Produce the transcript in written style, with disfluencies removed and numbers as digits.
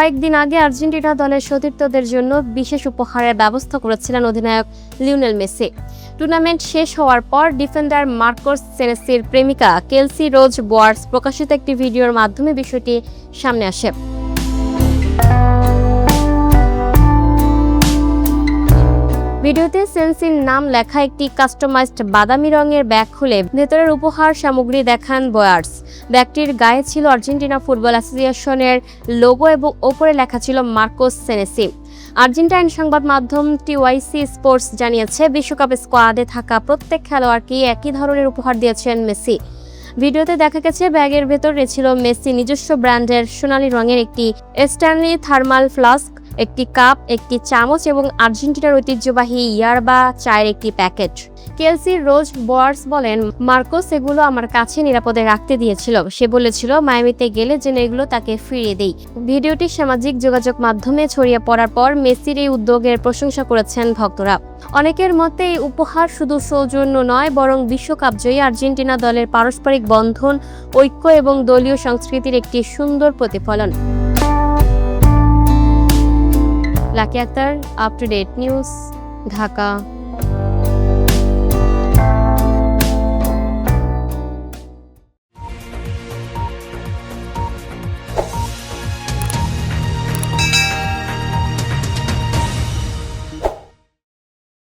কয়েকদিন আগে আর্জেন্টিনা দলের সতীর্থদের জন্য বিশেষ উপহারের ব্যবস্থা করেছিলেন অধিনায়ক লিওনেল মেসি। টুর্নামেন্ট শেষ হওয়ার পর ডিফেন্ডার মার্কোস সেনেসির প্রেমিকা কেলসি রোজ বোয়ার্স প্রকাশিত একটি ভিডিওর মাধ্যমে বিষয়টি সামনে আসে। ভিডিওতে সেন্সির নাম লেখা একটি কাস্টমাইজড বাদামি রঙের ব্যাগ খুলে ভেতরের উপহার সামগ্রী দেখান বোয়ার্স। ব্যাগটির গায়ে ছিল আর্জেন্টিনা ফুটবল অ্যাসোসিয়েশনের লোগো এবং ওপরে লেখা ছিল মার্কোস সেনেসি। আর্জেন্টাইন সংবাদ মাধ্যম টিওয়াইসি স্পোর্টস জানিয়েছে, বিশ্বকাপ স্কোয়াডে থাকা প্রত্যেক খেলোয়াড়কে একই ধরনের উপহার দিয়েছেন মেসি। ভিডিওতে দেখা গেছে ব্যাগের ভেতরে ছিল মেসি নিজস্ব ব্র্যান্ডের সোনালী রঙের একটি স্ট্যানলি থার্মাল ফ্লাস্ক, একটি কাপ, একটি চামচ এবং আর্জেন্টিনার ঐতিহ্যবাহী ইয়ারবা চায়ের একটি প্যাকেট। কেলসি রোজ বোয়ার্স বলেন, মার্কোস এগুলো আমার কাছে নিরাপদে রাখতে দিয়েছিল। সে বলেছিল মায়ামিতে গেলে যেন এগুলো তাকে ফিরিয়ে দেই। ভিডিওটি সামাজিক যোগাযোগ মাধ্যমে ছড়িয়ে পড়ার পর মেসির এই উদ্যোগের প্রশংসা করেছেন ভক্তরা। অনেকের মতে এই উপহার শুধু সৌজন্য নয়, বরং বিশ্বকাপ জয়ী আর্জেন্টিনা দলের পারস্পরিক বন্ধন, ঐক্য এবং দলীয় সংস্কৃতির একটি সুন্দর প্রতিফলন। Lucky Akter, up to date news, Dhaka.